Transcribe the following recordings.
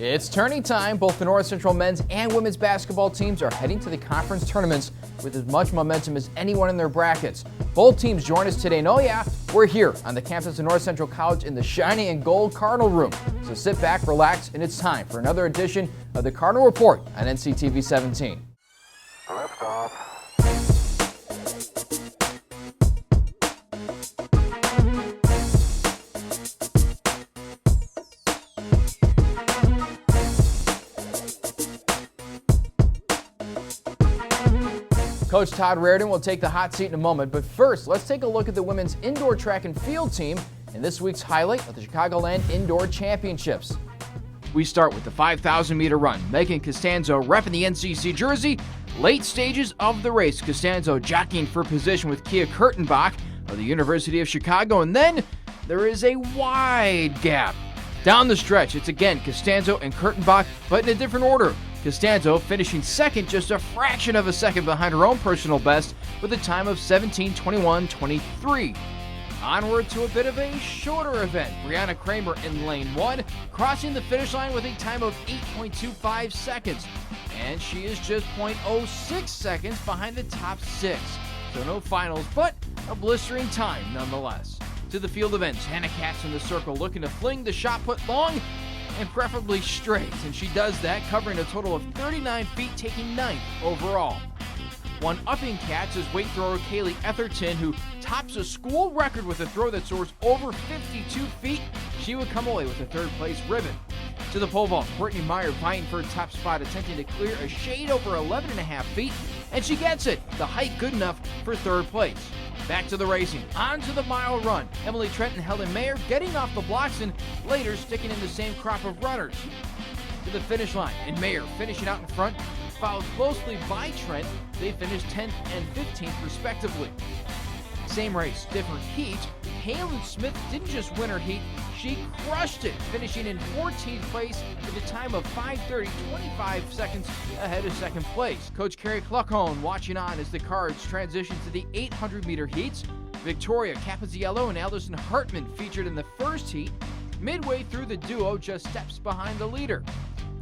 It's tourney time. Both the North Central men's and women's basketball teams are heading to the conference tournaments with as much momentum as anyone in their brackets. Both teams join us today, and oh yeah, we're here on the campus of North Central College in the shiny and gold Cardinal Room. So sit back, relax, and it's time for another edition of the Cardinal Report on NCTV 17. Lift off. Coach Todd Raridon will take the hot seat in a moment, but first, let's take a look at the women's indoor track and field team in this week's highlight of the Chicagoland Indoor Championships. We start with the 5,000-meter run. Megan Costanzo repping the NCC jersey. Late stages of the race, Costanzo jockeying for position with Kia Kurtenbach of the University of Chicago, and then there is a wide gap. Down the stretch, it's again Costanzo and Kurtenbach, but in a different order. Costanzo finishing second, just a fraction of a second behind her own personal best with a time of 17:21.23. Onward to a bit of a shorter event. Brianna Kramer in lane 1, crossing the finish line with a time of 8.25 seconds. And she is just 0.06 seconds behind the top 6. So no finals, but a blistering time nonetheless. To the field events, Hannah Katz in the circle looking to fling the shot put long and preferably straight, and she does that, covering a total of 39 feet, taking 9th overall. One-upping Katz is weight thrower Kaylee Etherton, who tops a school record with a throw that soars over 52 feet. She would come away with a third-place ribbon. To the pole vault, Courtney Meyer vying for a top spot, attempting to clear a shade over 11.5 feet, and she gets it, the height good enough for third place. Back to the racing, on to the mile run. Emily Trent and Helen Mayer getting off the blocks and later sticking in the same crop of runners. To the finish line, and Mayer finishing out in front, followed closely by Trent. They finished 10th and 15th respectively. Same race, different heat. Halen Smith didn't just win her heat, she crushed it, finishing in 14th place with a time of 5:30.25 seconds ahead of second place. Coach Carrie Cluckhone watching on as the Cards transition to the 800-meter heats. Victoria Capizziello and Allison Hartman featured in the first heat. Midway through, the duo just steps behind the leader.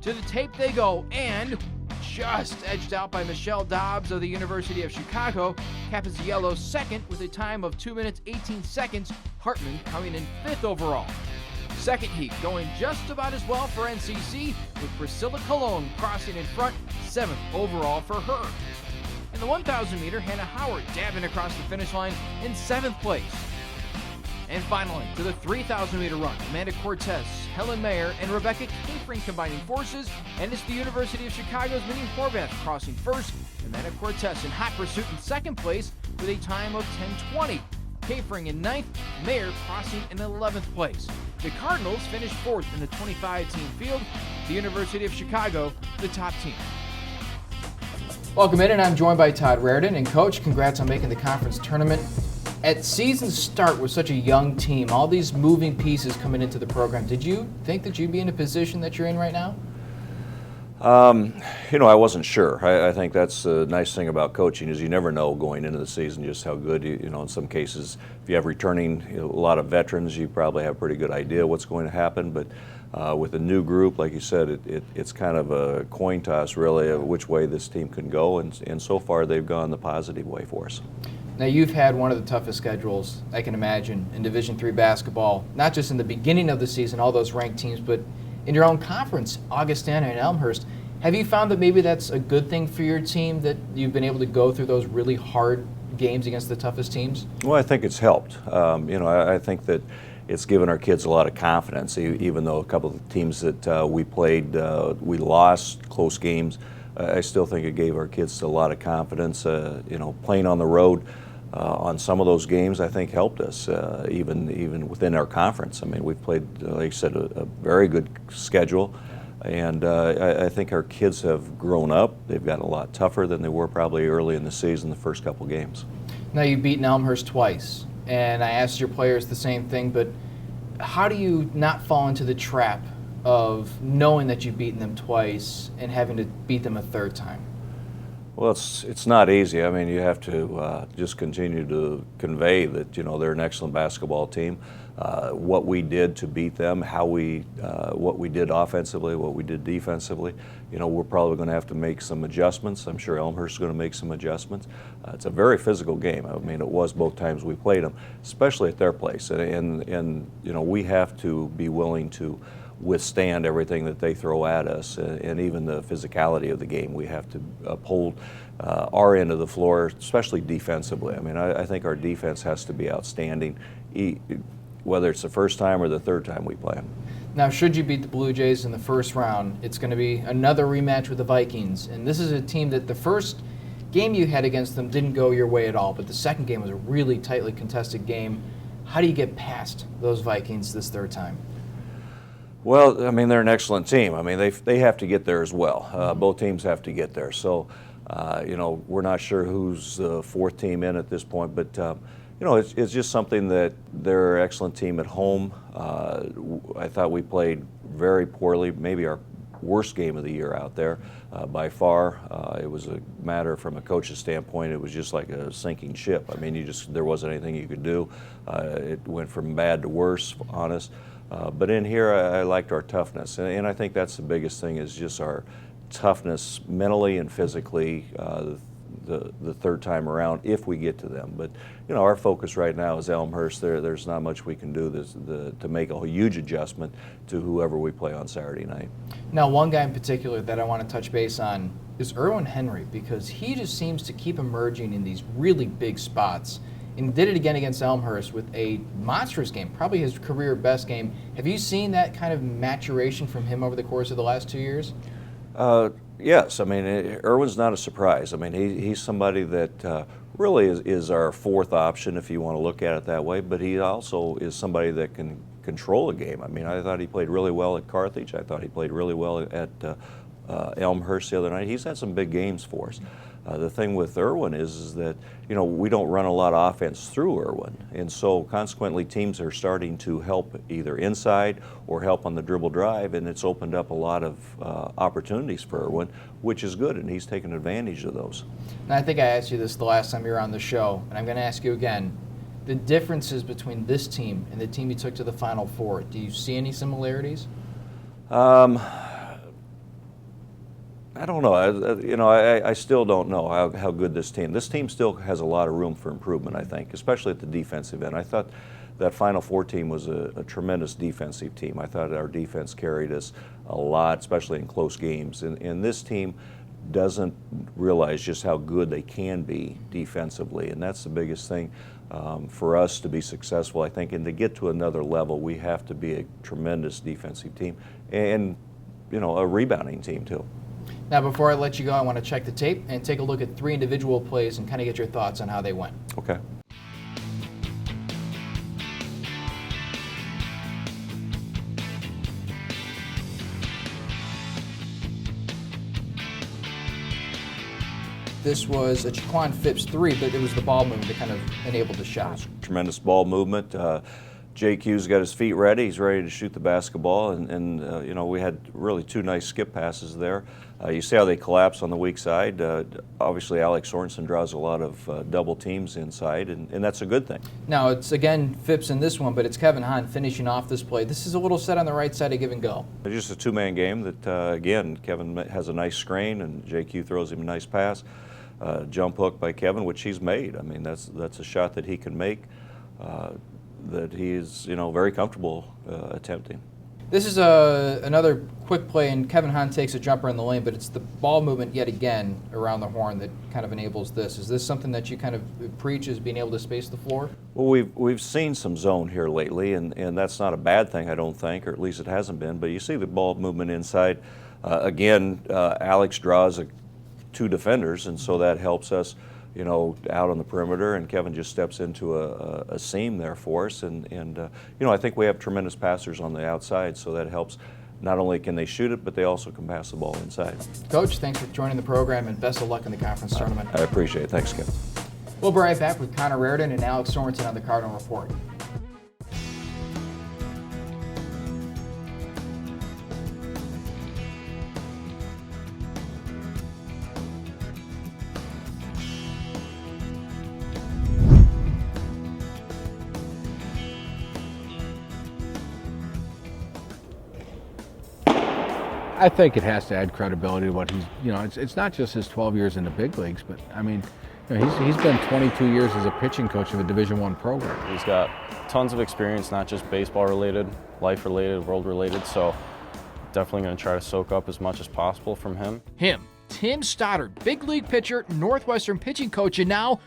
To the tape they go, and just edged out by Michelle Dobbs of the University of Chicago. Capizziello second with a time of 2 minutes 18 seconds. Hartman coming in 5th overall. Second heat going just about as well for NCC, with Priscilla Colon crossing in front, 7th overall for her. In the 1,000 meter, Hannah Howard dabbing across the finish line in 7th place. And finally, to the 3,000 meter run, Amanda Cortez, Helen Mayer, and Rebecca Kiefring combining forces, and it's the University of Chicago's Minion Horvath crossing first, Amanda Cortez in hot pursuit in second place with a time of 10:20. Kiefring in 9th, Mayer crossing in 11th place. The Cardinals finished 4th in the 25-team field, the University of Chicago, the top team. Welcome in, and I'm joined by Todd Raridon. And Coach, congrats on making the conference tournament. At season start with such a young team, all these moving pieces coming into the program, did you think that you'd be in a position that you're in right now? I wasn't sure. I think that's the nice thing about coaching is you never know going into the season just how good, in some cases, if you have returning a lot of veterans, you probably have a pretty good idea what's going to happen. But with a new group, like you said, it's kind of a coin toss really of which way this team can go. And so far they've gone the positive way for us. Now, you've had one of the toughest schedules I can imagine in Division III basketball, not just in the beginning of the season, all those ranked teams, but in your own conference, Augustana and Elmhurst. Have you found that maybe that's a good thing for your team, that you've been able to go through those really hard games against the toughest teams? Well, I think it's helped. I think that it's given our kids a lot of confidence, even though a couple of the teams that we played, we lost close games. I still think it gave our kids a lot of confidence. Playing on the road on some of those games, I think, helped us, even within our conference. I mean, we've played, like I said, a very good schedule, and I think our kids have grown up. They've gotten a lot tougher than they were probably early in the season, the first couple games. Now, you've beaten Elmhurst twice, and I asked your players the same thing, but how do you not fall into the trap of knowing that you've beaten them twice and having to beat them a third time? Well, it's not easy. I mean, you have to just continue to convey that they're an excellent basketball team. What we did to beat them, what we did offensively, what we did defensively. We're probably going to have to make some adjustments. I'm sure Elmhurst is going to make some adjustments. It's a very physical game. I mean, it was both times we played them, especially at their place. And we have to be willing to withstand everything that they throw at us, and even the physicality of the game. We have to uphold our end of the floor, especially defensively. I mean, I think our defense has to be outstanding, whether it's the first time or the third time we play them. Now, should you beat the Blue Jays in the first round, it's going to be another rematch with the Vikings. And this is a team that the first game you had against them didn't go your way at all, but the second game was a really tightly contested game. How do you get past those Vikings this third time? Well, I mean, they're an excellent team. I mean, they have to get there as well. Both teams have to get there. So, we're not sure who's the fourth team in at this point, but it's just something that they're an excellent team at home. I thought we played very poorly, maybe our worst game of the year out there by far. It was a matter from a coach's standpoint, it was just like a sinking ship. I mean, there wasn't anything you could do. It went from bad to worse, honest. But in here, I liked our toughness, and I think that's the biggest thing, is just our toughness mentally and physically the third time around if we get to them. But our focus right now is Elmhurst. There's not much we can do to make a huge adjustment to whoever we play on Saturday night. Now, one guy in particular that I want to touch base on is Erwin Henry, because he just seems to keep emerging in these really big spots. And did it again against Elmhurst with a monstrous game, probably his career best game. Have you seen that kind of maturation from him over the course of the last 2 years? Yes. I mean, Erwin's not a surprise. I mean, he's somebody that really is our fourth option, if you want to look at it that way, but he also is somebody that can control a game. I mean, I thought he played really well at Carthage. I thought he played really well at Elmhurst the other night. He's had some big games for us. The thing with Erwin is that, we don't run a lot of offense through Erwin. And so consequently, teams are starting to help either inside or help on the dribble drive, and it's opened up a lot of opportunities for Erwin, which is good, and he's taken advantage of those. And I think I asked you this the last time you were on the show, and I'm going to ask you again. The differences between this team and the team you took to the Final Four, do you see any similarities? I don't know. I still don't know how good this team still has a lot of room for improvement, I think, especially at the defensive end. I thought that Final Four team was a tremendous defensive team. I thought our defense carried us a lot, especially in close games. And this team doesn't realize just how good they can be defensively, and that's the biggest thing for us to be successful, I think. And to get to another level, we have to be a tremendous defensive team and, a rebounding team too. Now, before I let you go, I want to check the tape and take a look at 3 individual plays and kind of get your thoughts on how they went. Okay. This was a Jaquan Phipps 3, but it was the ball movement that kind of enabled the shot. Tremendous ball movement. JQ's got his feet ready. He's ready to shoot the basketball, and we had really 2 nice skip passes there. You see how they collapse on the weak side. Obviously, Alex Sorenson draws a lot of double teams inside, and that's a good thing. Now, it's again Phipps in this one, but it's Kevin Hahn finishing off this play. This is a little set on the right side of give and go. It's just a 2-man game that, again, Kevin has a nice screen, and JQ throws him a nice pass. Jump hook by Kevin, which he's made. I mean, that's a shot that he can make. That he's very comfortable attempting. This is another quick play, and Kevin Hahn takes a jumper in the lane, but it's the ball movement yet again around the horn that kind of enables this. Is this something that you kind of preach, is being able to space the floor? Well, we've seen some zone here lately, and that's not a bad thing, I don't think, or at least it hasn't been. But you see the ball movement inside. Again, Alex draws 2 defenders, and so that helps us out on the perimeter, and Kevin just steps into a seam there for us. And I think we have tremendous passers on the outside, so that helps. Not only can they shoot it, but they also can pass the ball inside. Coach, thanks for joining the program, and best of luck in the conference tournament. I appreciate it. Thanks, Kevin. We'll be right back with Todd Raridon and Alex Sorenson on the Cardinal Report. I think it has to add credibility to what he's, it's not just his 12 years in the big leagues, but I mean, he's been 22 years as a pitching coach of a Division I program. He's got tons of experience, not just baseball related, life related, world related, so definitely going to try to soak up as much as possible from him. Tim Stoddard, big league pitcher, Northwestern pitching coach, and now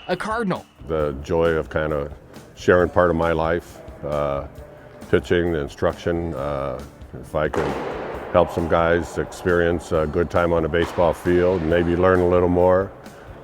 a Cardinal. The joy of kind of sharing part of my life, pitching, the instruction, if I can help some guys experience a good time on a baseball field, maybe learn a little more,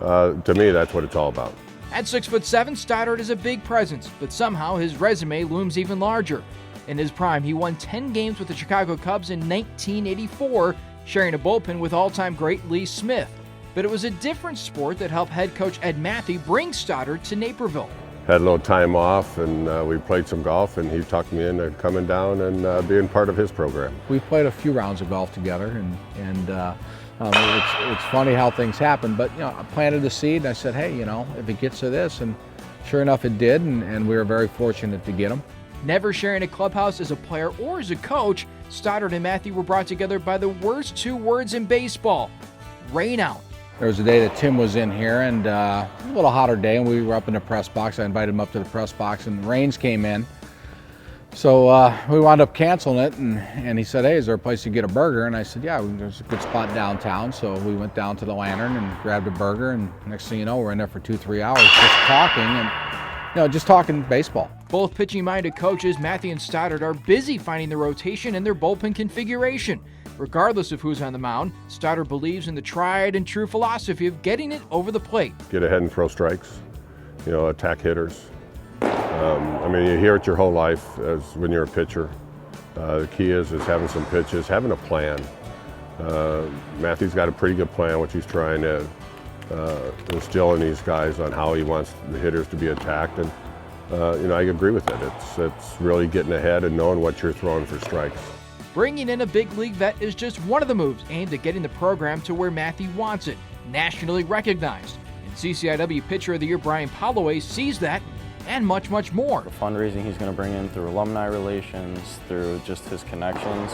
to me that's what it's all about. At 6'7", Stoddard is a big presence, but somehow his resume looms even larger. In his prime, he won 10 games with the Chicago Cubs in 1984, sharing a bullpen with all-time great Lee Smith. But it was a different sport that helped head coach Ed Matthew bring Stoddard to Naperville. Had a little time off, and we played some golf, and he talked me into coming down and being part of his program. We've played a few rounds of golf together, and it's funny how things happen. But I planted the seed, and I said, hey, if it gets to this, and sure enough, it did, and we were very fortunate to get him. Never sharing a clubhouse as a player or as a coach, Stoddard and Matthew were brought together by the worst two words in baseball: rain out. There was a day that Tim was in here, and a little hotter day, and we were up in the press box. I invited him up to the press box, and the rains came in. So we wound up canceling it, and he said, hey, is there a place to get a burger? And I said, yeah, there's a good spot downtown. So we went down to the Lantern and grabbed a burger, and next thing you know, we're in there for 2-3 hours just talking, and just talking baseball. Both pitching-minded coaches, Matthew and Stoddard, are busy finding the rotation and their bullpen configuration. Regardless of who's on the mound, Stoddard believes in the tried and true philosophy of getting it over the plate. Get ahead and throw strikes, attack hitters. You hear it your whole life as when you're a pitcher. The key is having some pitches, having a plan. Matthew's got a pretty good plan, which he's trying to instill in these guys on how he wants the hitters to be attacked. And I agree with it. It's really getting ahead and knowing what you're throwing for strikes. Bringing in a big league vet is just one of the moves aimed at getting the program to where Matthew wants it, nationally recognized. And CCIW Pitcher of the Year Brian Polloway sees that and much, much more. The fundraising he's going to bring in through alumni relations, through just his connections,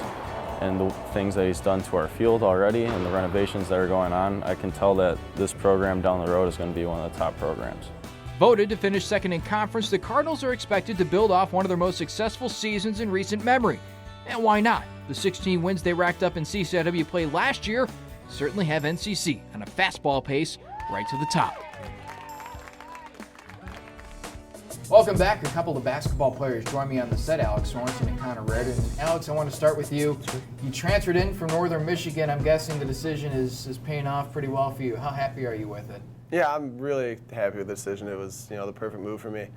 and the things that he's done to our field already and the renovations that are going on, I can tell that this program down the road is going to be one of the top programs. Voted to finish second in conference, the Cardinals are expected to build off one of their most successful seasons in recent memory. And why not? The 16 wins they racked up in CCIW play last year certainly have NCC on a fastball pace right to the top. Welcome back. A couple of basketball players join me on the set, Alex Sorenson and Todd Raridon. And Alex, I want to start with you. You transferred in from Northern Michigan. I'm guessing the decision is paying off pretty well for you. How happy are you with it? Yeah, I'm really happy with the decision. It was, the perfect move for me.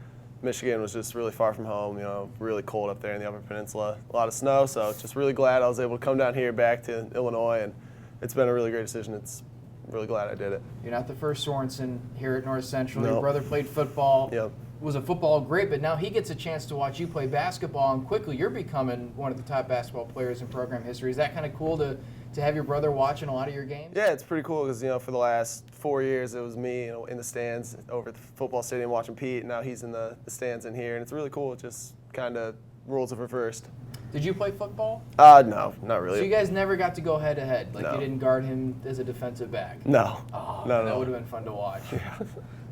Michigan was just really far from home, really cold up there in the Upper Peninsula, a lot of snow, so just really glad I was able to come down here back to Illinois, and it's been a really great decision. I'm really glad I did it. You're not the first Sorenson here at North Central. No. Your brother played football. Yep. Was a football great, but now he gets a chance to watch you play basketball, and quickly you're becoming one of the top basketball players in program history. Is that kind of cool to have your brother watching a lot of your games? Yeah, it's pretty cool because, for the last 4 years it was me, in the stands over at the football stadium watching Pete, and now he's in the stands in here, and it's really cool. It just kind of roles have reversed. Did you play football? No, not really. So you guys never got to go head-to-head? Like No. you didn't guard him as a defensive back? No. Oh, No. That would have been fun to watch. Yeah.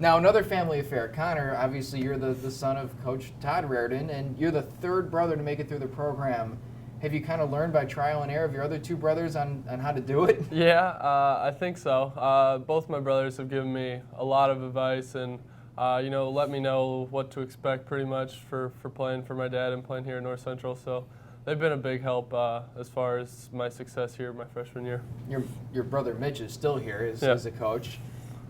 Now, another family affair. Connor, obviously you're the son of Coach Todd Raridon, and you're the third brother to make it through the program. Have you kind of learned by trial and error of your other two brothers on how to do it? Yeah, I think so. Both my brothers have given me a lot of advice and, let me know what to expect pretty much for playing for my dad and playing here at North Central. So they've been a big help as far as my success here my freshman year. Your brother Mitch is still here Yeah. as a coach.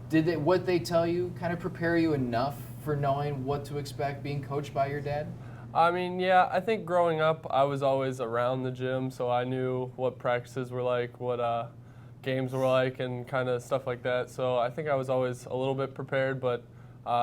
Did what they tell you kind of prepare you enough for knowing what to expect being coached by your dad? Yeah, I think growing up I was always around the gym, so I knew what practices were like, what games were like, and kind of stuff like that. So I think I was always a little bit prepared, but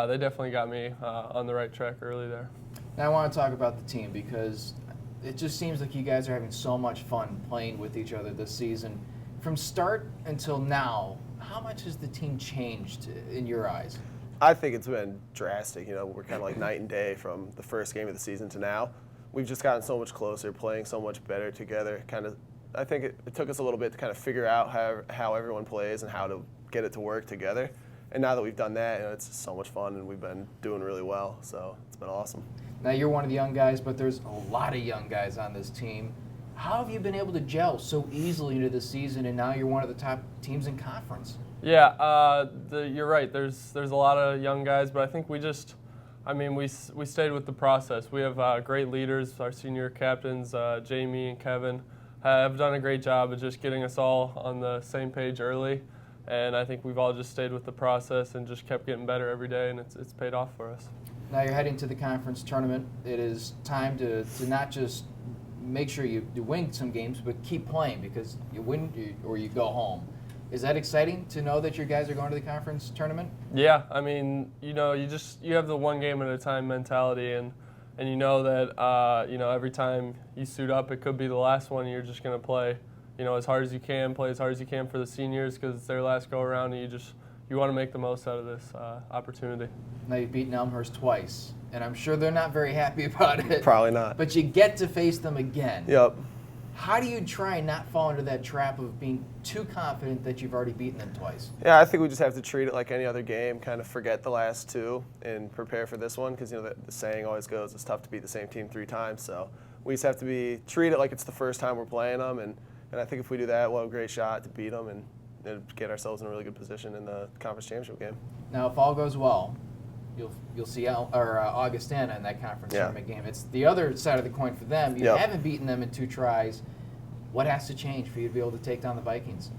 they definitely got me on the right track early there. Now I want to talk about the team because it just seems like you guys are having so much fun playing with each other this season. From start until now, how much has the team changed in your eyes? I think it's been drastic. We're kind of like night and day from the first game of the season to now. We've just gotten so much closer, playing so much better together, kind of I think it took us a little bit to kind of figure out how everyone plays and how to get it to work together. And now that we've done that, it's so much fun, and we've been doing really well. So it's been awesome. Now, you're one of the young guys, but there's a lot of young guys on this team. How have you been able to gel so easily into the season, and now you're one of the top teams in conference? Yeah, you're right. There's a lot of young guys, but I think we stayed with the process. We have great leaders. Our senior captains, Jamie and Kevin, have done a great job of just getting us all on the same page early. And I think we've all just stayed with the process and just kept getting better every day, and it's paid off for us. Now you're heading to the conference tournament. It is time to not just make sure you win some games, but keep playing, because you win or you go home. Is that exciting to know that your guys are going to the conference tournament? Yeah, I mean, you have the one game at a time mentality, and you know that every time you suit up, it could be the last one. You're just going to play as hard as you can, play as hard as you can for the seniors, because it's their last go around, and you want to make the most out of this opportunity. Now you've beaten Elmhurst twice, and I'm sure they're not very happy about it. Probably not. But you get to face them again. Yep. How do you try and not fall into that trap of being too confident that you've already beaten them twice? Yeah, I think we just have to treat it like any other game, kind of forget the last two and prepare for this one, because the saying always goes, it's tough to beat the same team 3 times. So we just have to treat it like it's the first time we're playing them, and I think if we do that, we'll have a great shot to beat them and get ourselves in a really good position in the conference championship game. Now, if all goes well, you'll see Augustana in that conference tournament game. It's the other side of the coin for them. You haven't beaten them in 2 tries. What has to change for you to be able to take down the Vikings?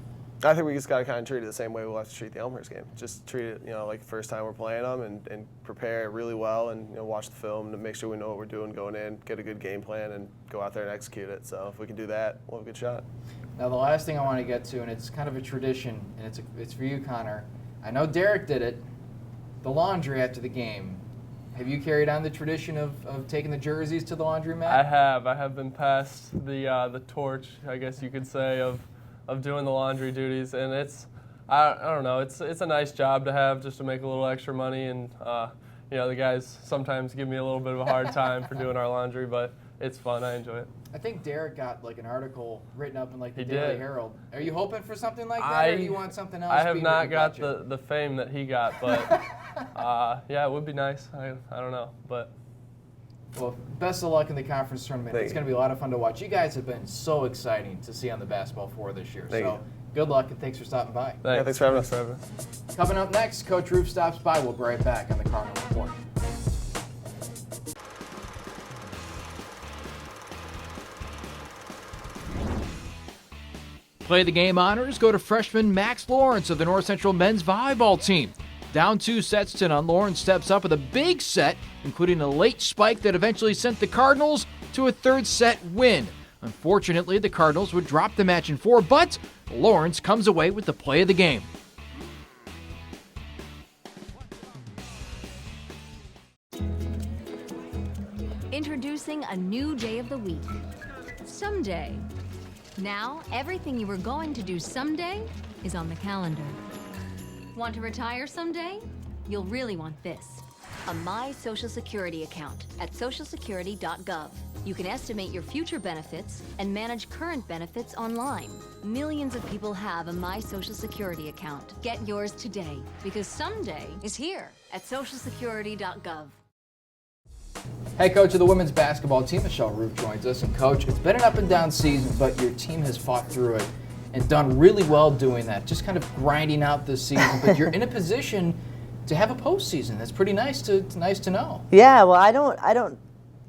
I think we just got to kind of treat it the same way we'll have to treat the Elmhurst game. Just treat it, like the first time we're playing them, and prepare really well, and watch the film to make sure we know what we're doing going in, get a good game plan, and go out there and execute it. So if we can do that, we'll have a good shot. Now, the last thing I want to get to, and it's kind of a tradition, and it's for you, Connor. I know Derek did it. The laundry after the game. Have you carried on the tradition of taking the jerseys to the laundromat? I have. I have been passed the torch, I guess you could say, of doing the laundry duties, and I don't know, it's a nice job to have, just to make a little extra money, and the guys sometimes give me a little bit of a hard time for doing our laundry, but it's fun. I enjoy it. I think Derek got an article written up in the He Daily did. Herald. Are you hoping for something like that, or do you want something else? I have not got you? the fame that he got, but it would be nice. I don't know, but. Well, best of luck in the conference tournament. It's going to be a lot of fun to watch. You guys have been so exciting to see on the basketball floor this year. Thank you. Good luck, and thanks for stopping by. Thanks for having us. Coming up next, Coach Roof stops by. We'll be right back on the Cardinal Report. Play the game honors go to freshman Max Lawrence of the North Central men's volleyball team. Down 2 sets to none, Lawrence steps up with a big set, including a late spike that eventually sent the Cardinals to a 3rd set win. Unfortunately, the Cardinals would drop the match in 4, but Lawrence comes away with the play of the game. Introducing a new day of the week, someday. Now, everything you were going to do someday is on the calendar. Want to retire someday? You'll really want this. A My Social Security account at socialsecurity.gov. You can estimate your future benefits and manage current benefits online. Millions of people have a My Social Security account. Get yours today, because someday is here at socialsecurity.gov. Hey, coach of the women's basketball team, Michelle Roof joins us. And coach, it's been an up and down season, but your team has fought through it and done really well doing that, just kind of grinding out this season. But you're in a position to have a postseason. That's pretty nice to know. Yeah, well, I don't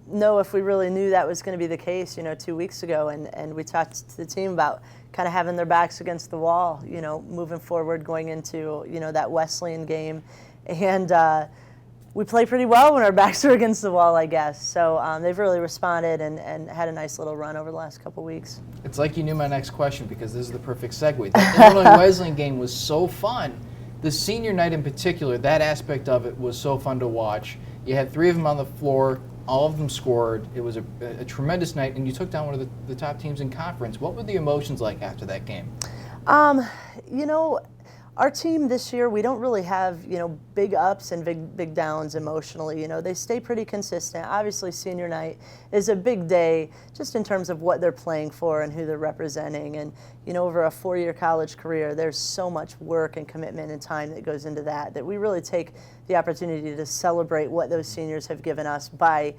know if we really knew that was going to be the case, 2 weeks ago, and we talked to the team about kind of having their backs against the wall, moving forward, going into, that Wesleyan game. And we play pretty well when our backs are against the wall, I guess. So they've really responded and had a nice little run over the last couple weeks. It's like you knew my next question, because this is the perfect segue. The Illinois Wesleyan game was so fun. The senior night in particular, that aspect of it was so fun to watch. You had 3 of them on the floor. All of them scored. It was a tremendous night, and you took down one of the top teams in conference. What were the emotions like after that game? Our team this year, we don't really have, big ups and big downs emotionally. They stay pretty consistent. Obviously, senior night is a big day just in terms of what they're playing for and who they're representing. And, over a 4-year college career, there's so much work and commitment and time that goes into that we really take the opportunity to celebrate what those seniors have given us by,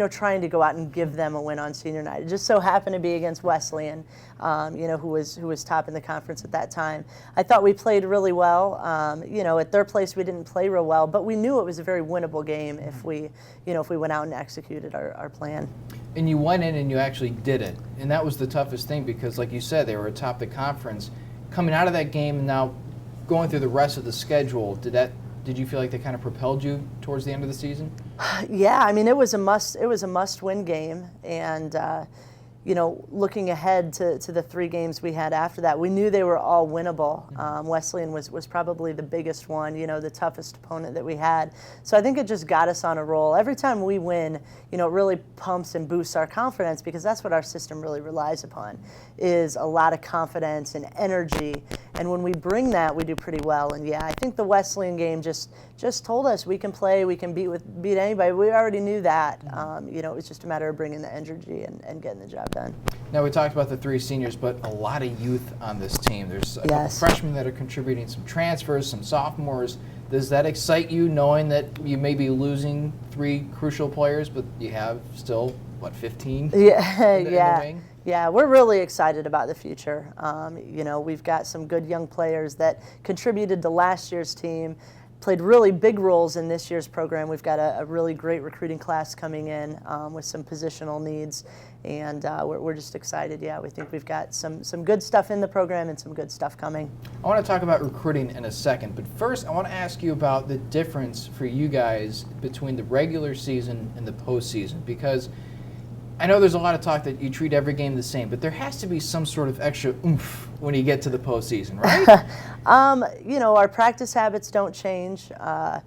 trying to go out and give them a win on senior night. It just so happened to be against Wesleyan, who was top in the conference at that time. I thought we played really well. At their place we didn't play real well, but we knew it was a very winnable game if we went out and executed our plan. And you went in and you actually did it. And that was the toughest thing because, like you said, they were atop the conference. Coming out of that game and now going through the rest of the schedule, did you feel like they kind of propelled you towards the end of the season? Yeah, I mean, it was a must-win game. And, looking ahead to the 3 games we had after that, we knew they were all winnable. Wesleyan was probably the biggest one, the toughest opponent that we had. So I think it just got us on a roll. Every time we win, it really pumps and boosts our confidence because that's what our system really relies upon, is a lot of confidence and energy. And when we bring that, we do pretty well. And yeah, I think the Wesleyan game just told us we can play, we can beat anybody. We already knew that. It was just a matter of bringing the energy and getting the job done. Now, we talked about the 3 seniors, but a lot of youth on this team. There's a couple freshmen that are contributing, some transfers, some sophomores. Does that excite you, knowing that you may be losing 3 crucial players, but you have still, 15? Yeah, in the wing? Yeah, we're really excited about the future. We've got some good young players that contributed to last year's team, played really big roles in this year's program. We've got a really great recruiting class coming in with some positional needs, and we're just excited. Yeah, we think we've got some good stuff in the program and some good stuff coming. I want to talk about recruiting in a second, but first I want to ask you about the difference for you guys between the regular season and the postseason, because I know there's a lot of talk that you treat every game the same, but there has to be some sort of extra oomph when you get to the postseason, right? Our practice habits don't change. I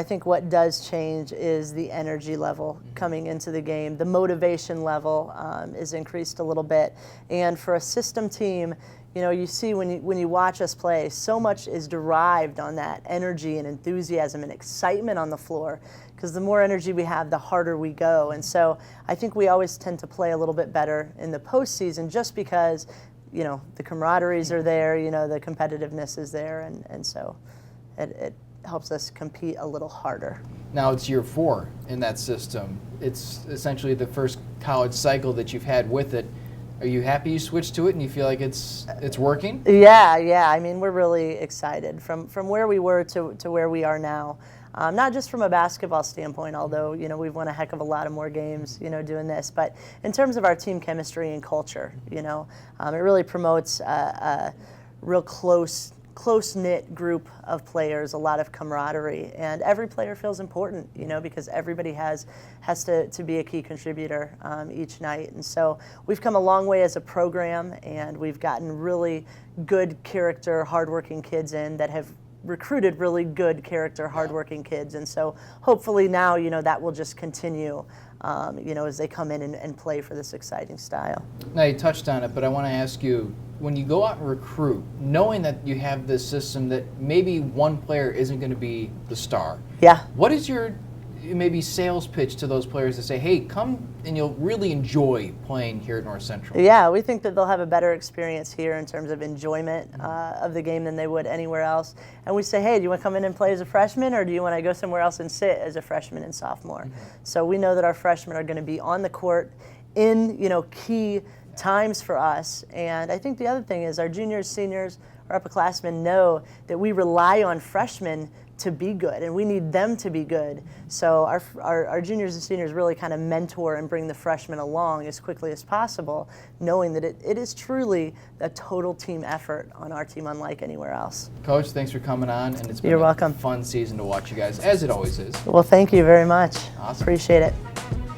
think what does change is the energy level coming into the game. The motivation level is increased a little bit. And for a system team, you see when you watch us play, so much is derived on that energy and enthusiasm and excitement on the floor. Because the more energy we have, the harder we go. And so I think we always tend to play a little bit better in the postseason just because, the camaraderies are there, the competitiveness is there. And so it helps us compete a little harder. Now it's year 4 in that system. It's essentially the first college cycle that you've had with it. Are you happy you switched to it and you feel like it's working? Yeah. I mean, we're really excited from where we were to where we are now. Not just from a basketball standpoint, although, we've won a heck of a lot of more games, doing this, but in terms of our team chemistry and culture, it really promotes a real close-knit group of players, a lot of camaraderie, and every player feels important, because everybody has to be a key contributor each night. And so we've come a long way as a program, and we've gotten really good character, hardworking kids in that have recruited really good character, hardworking kids. And so hopefully now, that will just continue, as they come in and play for this exciting style. Now, you touched on it, but I want to ask you, when you go out and recruit, knowing that you have this system that maybe one player isn't going to be the star, what is your maybe sales pitch to those players to say, hey, come and you'll really enjoy playing here at North Central? Yeah, we think that they'll have a better experience here in terms of enjoyment of the game than they would anywhere else. And we say, hey, do you want to come in and play as a freshman, or do you want to go somewhere else and sit as a freshman and sophomore? So we know that our freshmen are going to be on the court in, key times for us. And I think the other thing is our juniors, seniors, our upperclassmen know that we rely on freshmen to be good, and we need them to be good. So our juniors and seniors really kind of mentor and bring the freshmen along as quickly as possible, knowing that it is truly a total team effort on our team, unlike anywhere else. Coach, thanks for coming on, and it's been welcome. A fun season to watch you guys, as it always is. Well, thank you very much. Awesome. Appreciate it.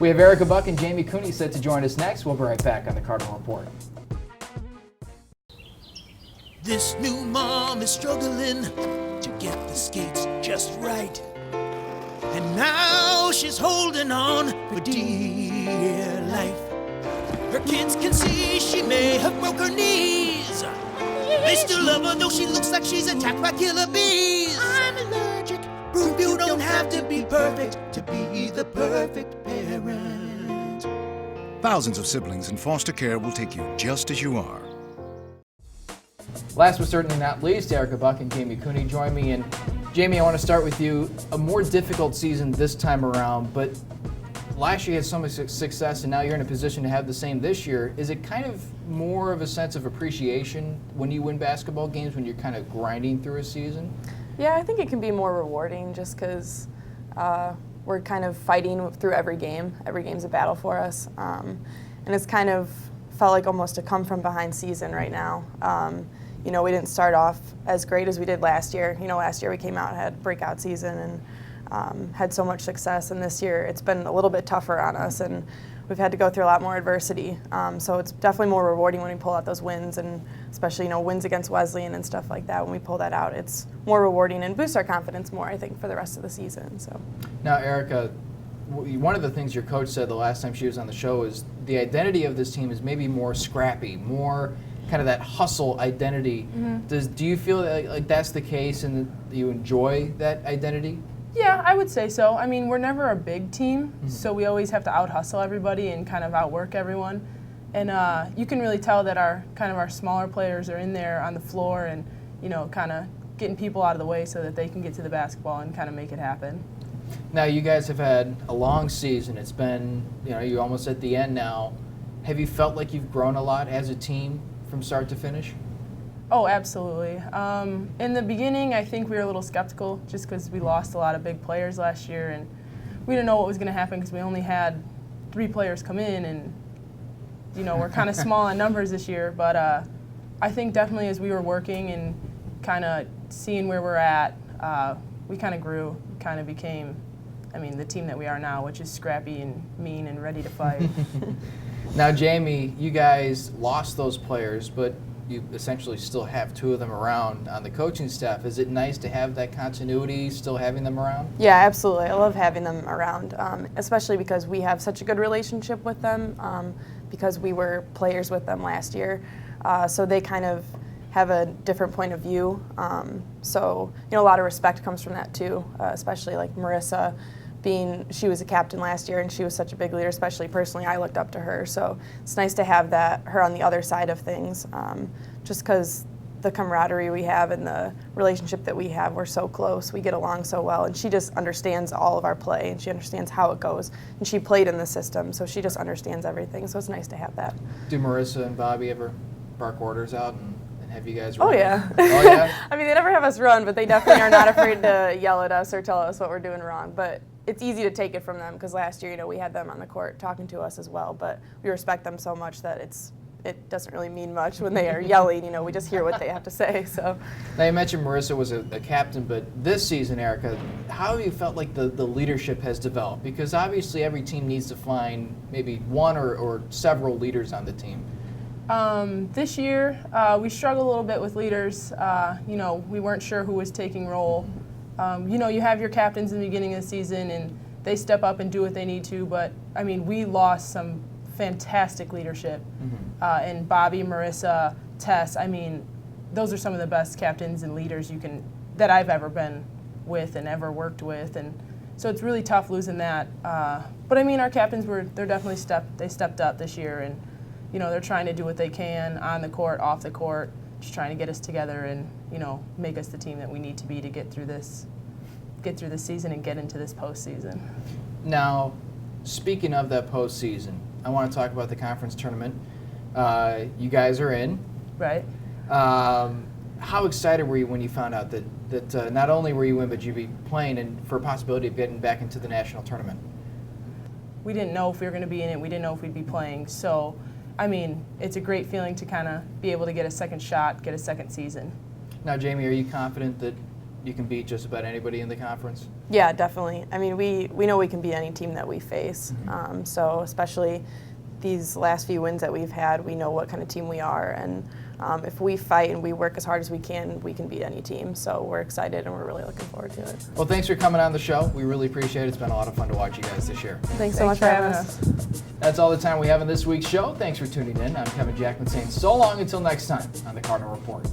We have Erica Buck and Jamie Cuny set to join us next. We'll be right back on the Cardinal Report. This new mom is struggling to get the skates just right. And now she's holding on for dear life. Her kids can see she may have broke her knees. They still love her though she looks like she's attacked by killer bees. I'm allergic. Proof you don't have to be perfect to be the perfect parent. Thousands of siblings in foster care will take you just as you are. Last but certainly not least, Erica Buck and Jamie Cuny join me. And Jamie, I want to start with you. A more difficult season this time around, but last year you had so much success, and now you're in a position to have the same this year. Is it kind of more of a sense of appreciation when you win basketball games, when you're kind of grinding through a season? Yeah, I think it can be more rewarding just because we're kind of fighting through every game. Every game's a battle for us. And it's kind of felt like almost a come from behind season right now. You know, we didn't start off as great as we did last year. You know, last year we came out and had a breakout season and had so much success. And this year it's been a little bit tougher on us, and we've had to go through a lot more adversity. So it's definitely more rewarding when we pull out those wins, and especially, you know, wins against Wesleyan and stuff like that. When we pull that out, it's more rewarding and boosts our confidence more, I think, for the rest of the season. So now, Erica, one of the things your coach said the last time she was on the show is the identity of this team is maybe more scrappy, more kind of that hustle identity. Mm-hmm. Do you feel like that's the case and that you enjoy that identity? Yeah, I would say so. I mean, we're never a big team, so we always have to out-hustle everybody and kind of outwork everyone. And you can really tell that our smaller players are in there on the floor and, you know, kind of getting people out of the way so that they can get to the basketball and kind of make it happen. Now, you guys have had a long season. It's been, you know, you're almost at the end now. Have you felt like you've grown a lot as a team from start to finish? Oh, absolutely. In the beginning, I think we were a little skeptical just because we lost a lot of big players last year, and we didn't know what was going to happen because we only had 3 players come in, and, you know, we're kind of small in numbers this year. But I think definitely as we were working and kind of seeing where we're at, we kind of grew, kind of became, I mean, the team that we are now, which is scrappy and mean and ready to fight. Now, Jamie, you guys lost those players, but you essentially still have 2 of them around on the coaching staff. Is it nice to have that continuity, still having them around? Yeah, absolutely. I love having them around, especially because we have such a good relationship with them because we were players with them last year. So they kind of have a different point of view. So, you know, a lot of respect comes from that too, especially like Marissa. She was a captain last year and she was such a big leader, especially personally, I looked up to her. So it's nice to have her on the other side of things, just because the camaraderie we have and the relationship that we have, we're so close, we get along so well, and she just understands all of our play and she understands how it goes, and she played in the system, so she just understands everything, so it's nice to have that. Do Marissa and Bobby ever bark orders out and have you guys run? Oh yeah. Oh yeah? I mean, they never have us run, but they definitely are not afraid to yell at us or tell us what we're doing wrong, but it's easy to take it from them because last year, you know, we had them on the court talking to us as well, but we respect them so much that it doesn't really mean much when they are yelling. You know, we just hear what they have to say. So. Now, you mentioned Marissa was a captain, but this season, Erica, how have you felt like the leadership has developed? Because obviously every team needs to find maybe one or several leaders on the team. This year, we struggled a little bit with leaders. You know, we weren't sure who was taking role. You know, you have your captains in the beginning of the season, and they step up and do what they need to, but, I mean, we lost some fantastic leadership. And Bobby, Marissa, Tess, I mean, those are some of the best captains and leaders that I've ever been with and ever worked with, and so it's really tough losing that. But, I mean, our captains they're definitely stepped up this year, and, you know, they're trying to do what they can on the court, off the court, just trying to get us together and, you know, make us the team that we need to be to get through this season and get into this postseason. Now, speaking of that postseason, I want to talk about the conference tournament. You guys are in. Right. How excited were you when you found out that not only were you in, but you'd be playing and for a possibility of getting back into the national tournament? We didn't know if we were going to be in it. We didn't know if we'd be playing. So, I mean, it's a great feeling to kind of be able to get a second shot, get a second season. Now, Jamie, are you confident that you can beat just about anybody in the conference? Yeah, definitely. I mean, we know we can beat any team that we face. So especially these last few wins that we've had, we know what kind of team we are. And if we fight and we work as hard as we can beat any team. So we're excited and we're really looking forward to it. Well, thanks for coming on the show. We really appreciate it. It's been a lot of fun to watch you guys this year. Thanks so much for having us. That's all the time we have in this week's show. Thanks for tuning in. I'm Kevin Jackman saying so long until next time on the Cardinal Report.